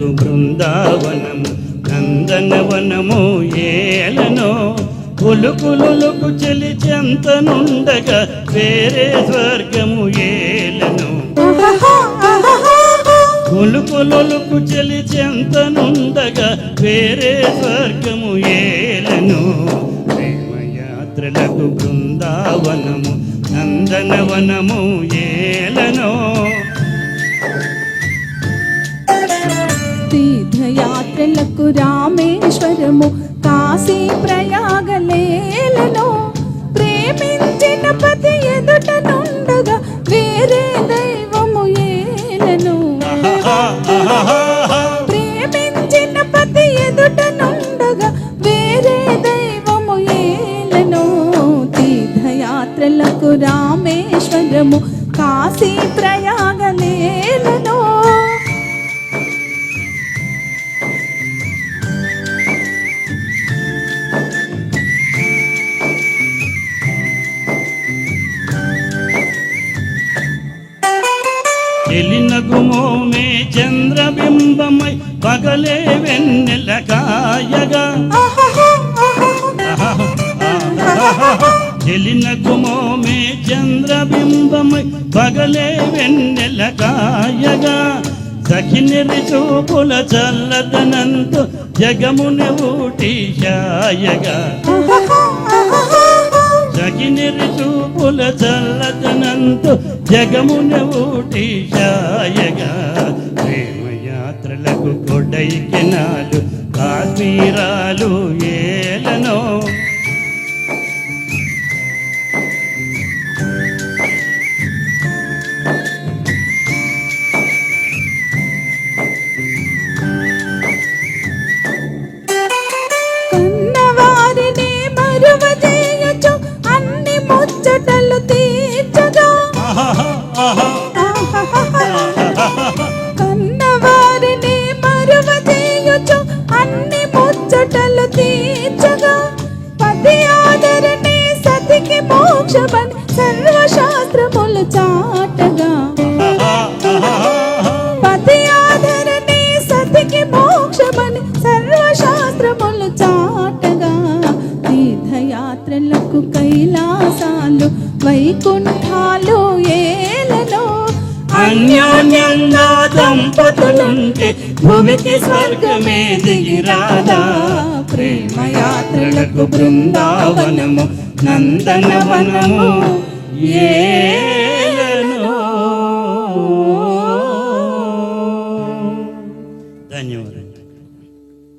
యాత్రలకు బృందావనము నందనవనము ఏలనో కొలుకులొలుకు చెలి చెంతనుండగా వేరే స్వర్గము ఏలను కొలుకులొలుకు చెలి చెంతనుండగా వేరే స్వర్గము ఏలను ప్రేమయాత్రలకు బృందావనము నందనవనము ఏలనో తీర్థయాత్రలకు రామేశ్వరము కాశీ ప్రయాగలేలను ప్రేమించిన పతి ఎదుట నుండగా వేరే దైవము ఏలను ప్రేమించిన పతి ఎదుట నుండగా వేరే దైవము ఏలను తీర్థయాత్రలకు రామేశ్వరము కాశీ ప్రయాగలేలను చెలినగుమోమే చంద్రబింబమై పగలే వెన్నెల కాయగా చెలినగుమోమే చంద్రబింబమై పగలే వెన్నెల కాయగా సఖినిరి చూపుల చల్లదనంతో జగమున ఊటీశాయగా సఖినిరి చూపుల చల్లదనంతో జగమున ఊటీశాయగా ప్రేమయాత్రలకు కొడైకెనాలు కాశ్మీరాలు ఏలనో కన్నవారిని మరువజేయచు అన్ని ముచ్చటలు తీర్చగా కన్నవారిని మరువజేయచు అన్ని ముచ్చటలు తీర్చగా పతి ఆదరణి సతికి మోక్షమని సర్వశాస్త్రములు చాటగా పతి ఆదరణి సతికి మోక్షమని సర్వశాస్త్రములు చాటగా తీర్థయాత్రలకు కైలాసాలు వైకుంఠాలు ఏలనో అన్యోన్యంగా దంపతులుంటే భూమికి స్వర్గమే దిగిరాదా ప్రేమయాత్రలకు బృందావనము నందనవనము ఏ